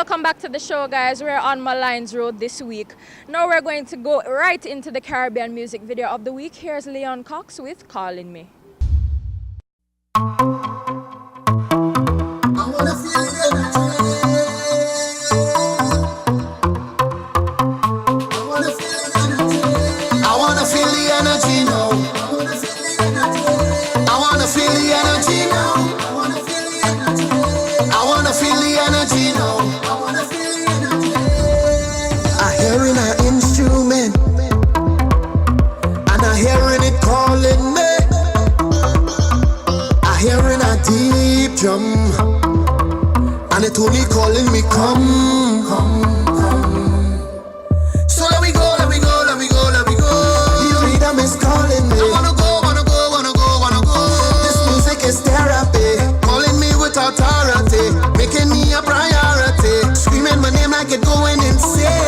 Welcome back to the show, guys. We're on Malines Road this week. Now we're going to go right into the Caribbean music video of the week. Here's Leon Cox with Calling Me. And it only calling me, come, come, come. So let me go, let me go, let me go, let me go. The freedom is calling me. I wanna go, wanna go, wanna go, wanna go. This music is therapy, calling me with authority, making me a priority, screaming my name like it's going insane.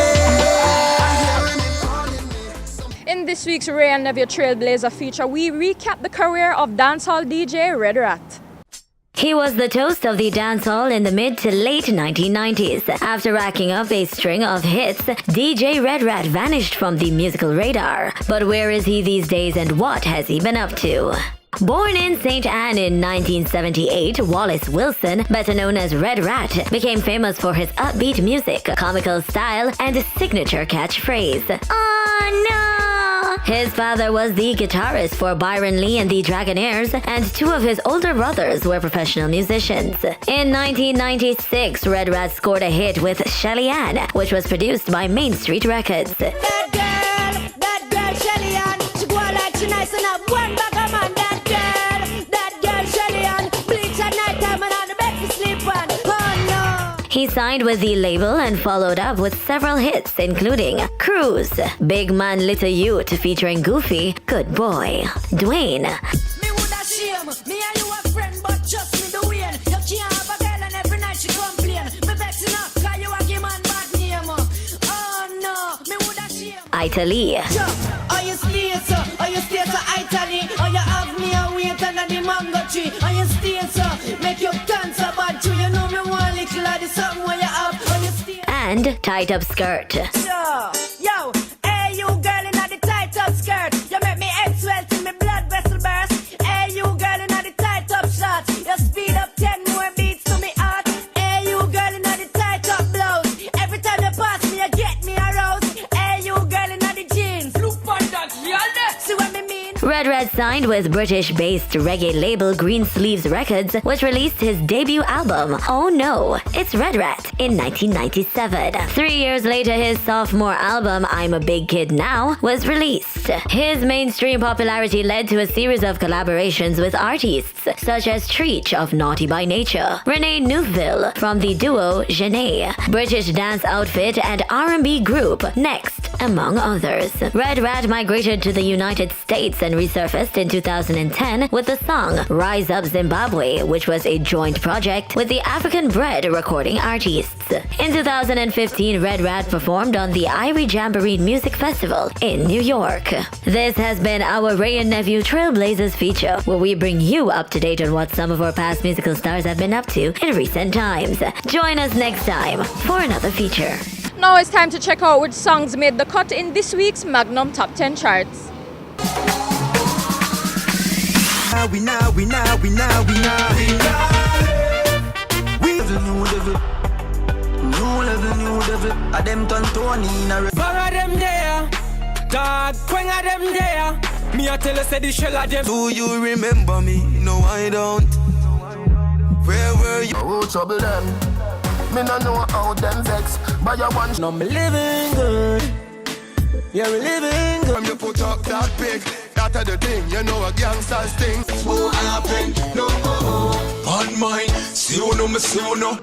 In this week's Ray and Nevia Trailblazer feature, we recap the career of dancehall DJ Red Rat. He was the toast of the dancehall in the mid to late 1990s. After racking up a string of hits, DJ Red Rat vanished from the musical radar. But where is he these days and what has he been up to? Born in St. Anne in 1978, Wallace Wilson, better known as Red Rat, became famous for his upbeat music, comical style, and signature catchphrase, "Oh no!" His father was the guitarist for Byron Lee and the Dragonaires, and two of his older brothers were professional musicians. In 1996, Red Rat scored a hit with Shelly Ann, which was produced by Main Street Records. That girl, Shelly Ann, she go like she nice and have one back of man. That girl, Shelly Ann, bleach at night time and on the bed to sleep on. Oh no. He signed with the label and followed up with several hits, including Cruise, Big Man Little Youth featuring Goofy, Good Boy, Dwayne. Me woulda shame, me and you a friend, but just me the way. You can't have a girl and every night she complain. Me vexing up, cause you a give man bad name. Oh no, me woulda shame. Italy. Are you stay so? Are you stay so Italy? Or you have me a wait under the mango tree? Are you stay so? Make you dance a bad too. You know me one little of the something where you have. Are you stay? And Tight Up Skirt. Yo, hey you girl in the tight up skirt. You make me swell till me blood vessel burst. Hey you girl in the tight up shorts. You speed up 10 more beats to me heart. Hey you girl in the tight up blouse. Every time you pass me, you get me aroused. Hey you girl in the jeans. Look for that, y'all. See what me mean? Red Rat signed with British-based reggae label Green Sleeves Records, which released his debut album, Oh No, It's Red Rat, in 1997. 3 years later, his sophomore album, I'm a Big Kid Now, was released. His mainstream popularity led to a series of collaborations with artists, such as Treach of Naughty by Nature, Renee Neufville from the duo Genet, British dance outfit and R&B group Next, among others. Red Rat migrated to the United States and resurfaced in 2010 with the song Rise Up Zimbabwe, which was a joint project with the African Bread recording artists. In 2015, Red Rat performed on the Irie Jamboree Music Festival in New York. This has been our Ray and Nephew Trailblazers feature, where we bring you up to date on what some of our past musical stars have been up to in recent times. Join us next time for another feature. Now it's time to check out which songs made the cut in this week's Magnum Top 10 charts. We the new devil. A them turn Tony in a Bang them there, dog, quang them there. Me a tell us the shell of them. Do you remember me? No, I don't. Where were you? Who trouble them? Me no know how them vex. But you want No, me living good. Yeah, we living good. When you put up that pig, that the thing, you know a gangster's thing. Who happen? No. On mine, see you know me, see you know.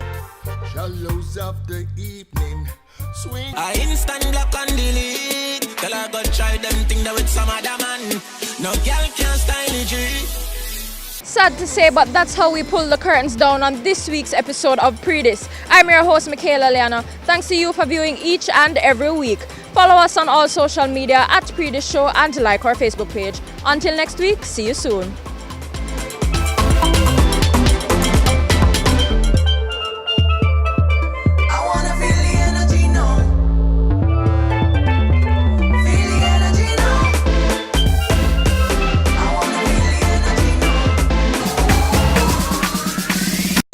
Shallows of the evening, swing. I instant block and delete. Tell her go try them thing that with some other man. No girl can style it. Sad to say, but that's how we pull the curtains down on this week's episode of Pree Dis. I'm your host, Michaela Liana. Thanks to you for viewing each and every week. Follow us on all social media at Pree Dis Show and like our Facebook page. Until next week, see you soon. I wanna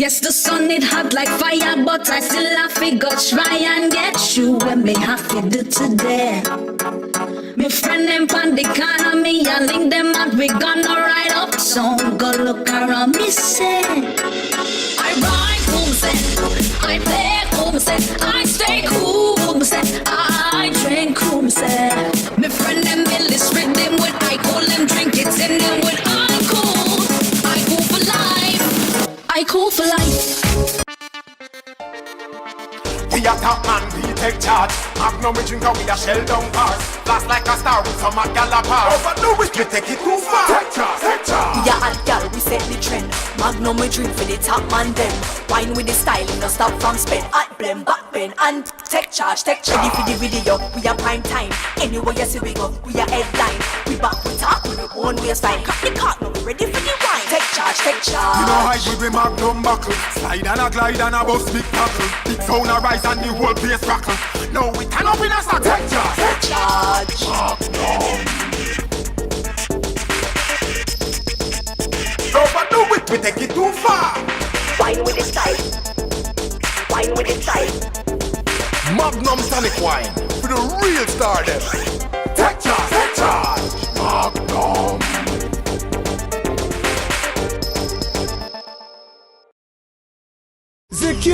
Yes, the sun it hot like fire, but I still have to go try and get you when me have to do today. Me friend them pan the corner, me I link them out, we gonna ride up. So go look around me, say I ride home set, I play home set, I stay cool set, I drink home set. Me friend them Billis with them with I call them drink it in them with I cool for life, I cool for life. We a top man, we take charge. Magnum we drink and we a shell down cars. Blast like a star with some gallopers. Overdo it, we take it too far. Take charge, take charge. We a hot gal, we set the trend. Magnum we drink for the top man them. Wine with the style, no stop from spend. Hot blend, back bend and take charge, take charge. Ready for the video, we a prime time. Anywhere you see we go, we a headline. We back, we talk with our own waistline. Cut the cart, now we ready for the wine. Take charge, take charge. You know how good we Magnum buckle. Slide and a glide and a bust big tackle. Big sound a rise and the whole place crackle. No, we turn up in a sack. Take charge, take charge. Magnum. Overdo it, we take it too far. Wine with the style. Wine with the style. Magnum tonic wine for the real star them. Take charge, take charge. Magnum. The Q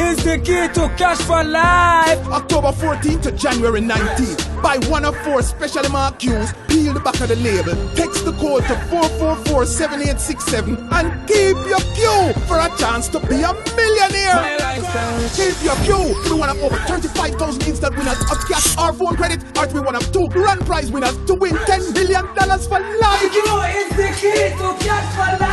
is the key to cash for life. October 14th to January 19th. Buy one of 4 specially marked Qs, peel the back of the label, text the code to 444-7867 and keep your Q for a chance to be a millionaire. Keep your Q to be one of over 35,000 instant winners of cash or phone credit, or to be one of 2 grand prize winners to win $10 billion for life. The Q is the key to cash for life.